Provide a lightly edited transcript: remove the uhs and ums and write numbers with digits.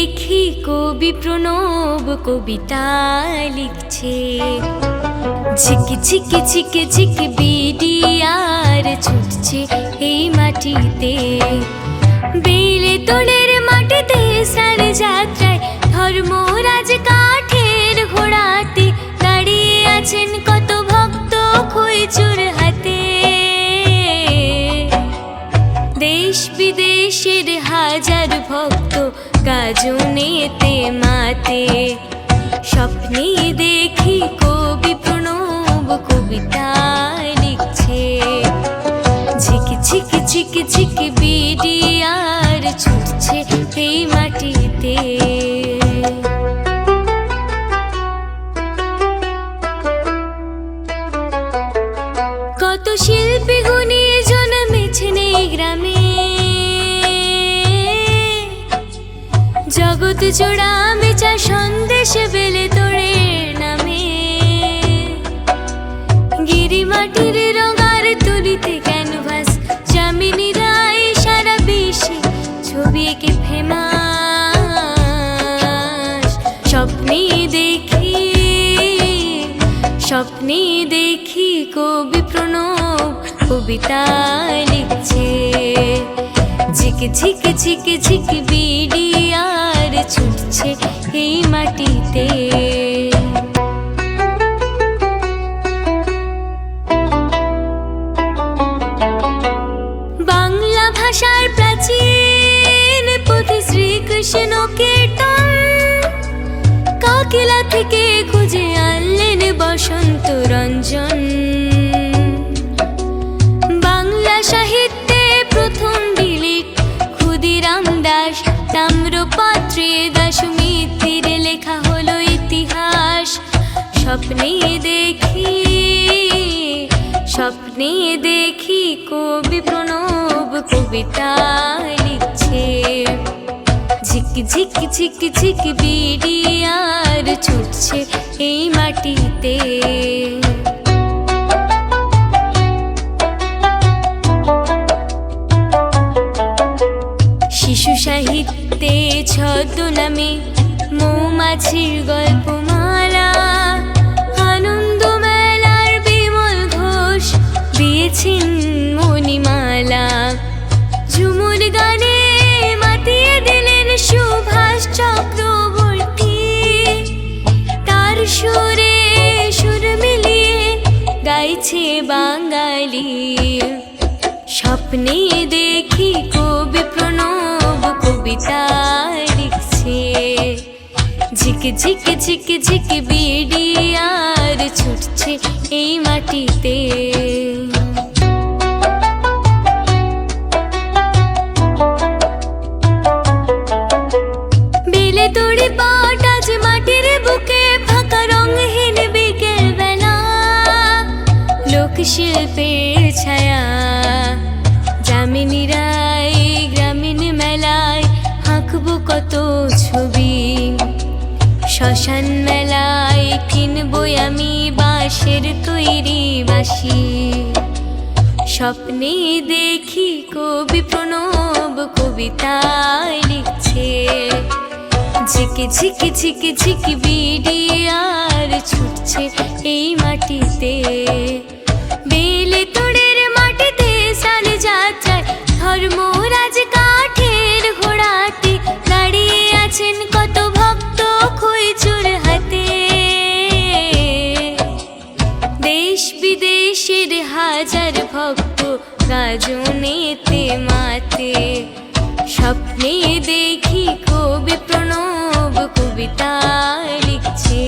দেখি কবি প্রণব কবিতা লিখছে। ঝিকি ঝিকি ঝিকি ঝিকি বিডিআর ছুটছে এই মাটিতে। বেলে তোড়ের মাটিতে স্নান যাত্রায় ধর্মরাজ কাঠের ঘোড়াতে দাঁড়িয়ে আছেন কত ভক্ত খইচুর হাতে। দেশ বিদেশের হাজার ভক্ত গাজনেতে মাতে। স্বপ্নে দেখি কবি প্রণব কবিতা লিখছে। ঝিকি ঝিকি ঝিকি ঝিকি বিডিআর ছুটছে এই মাটিতে। কত শিল্পী গুণী জন্মেছেন এই গ্রামে। জগৎ জোড়া মেচা সন্দেশ বেলে তোড়ের নামে। গিরিমাটির রঙার তুলিতে ক্যানভাস যামিনী রায় সারা বিশ্বে ছবি এঁকে ফেমাস। স্বপ্নে দেখি কবি প্রণব কবিতা লিখছে। ঝিকি ঝিকি ঝিকি ঝিকি বিডিআর ছুটছে এই মাটিতে। বাংলা ভাষার প্রাচীন পুঁথি শ্রীকৃষ্ণ কীর্তন কাকিলা থেকে খুঁজে আনলেন বসন্ত রঞ্জন। বাংলা সাহিত্যে প্রথম ডিলিট ক্ষুদিরাম দাস তাম্রপত্রে দাশমিত্রির লেখা হলো ইতিহাস। স্বপ্নে দেখি কবি প্রণব কবিতা লিখছে। ঝিকি ঝিকি ঝিকি ঝিকি বিডিআর ছুটছে এই মাটিতে। শিশু সাহিত্যে ছদ্মনামে মৌমাছির গল্পমালা। আনন্দ মেলার বিমল ঘোষ দিয়েছেন মণিমালা। ঝুমুর গানে মাতিয়ে দিলেন সুভাষ চক্রবর্তী। তার সুরে সুর মিলিয়ে গাইছে বাঙালি। স্বপ্নে দেখি কবি প্রণব কবিতা লিখছে। ঝিকি ঝিকি ঝিকি ঝিকি বিডিআর ছুটছে এই মাটিতে। বেলে তোড়ে পাট আজ মাটির বুকে ফাঁকা রঙহীন বিকেল বেলা। লোকশিল্পের ছায়া যামিনী রায় গ্রামীণ মেলায় আঁকবো কত ছবি। শ্মশান মেলায় কিনবই আমি বাঁশের তৈরি বাঁশি। স্বপ্নে দেখি কবি প্রণব কবিতা লিখছে। ঝিকি ঝিকি ঝিকি ঝিকি বিডিআর ছুটছে এই মাটিতে। বেলে তোড়ের মাটিতে স্নান যাত্রায় ধর্মরাজ কাঠের ঘোড়াতে দাঁড়িয়ে আছেন কত ভক্ত খইচুর হাতে। দেশ বিদেশের হাজার ভক্ত গাজনেতে মাতে। স্বপ্নে দেখি কবি প্রণব কবিতা লিখছে।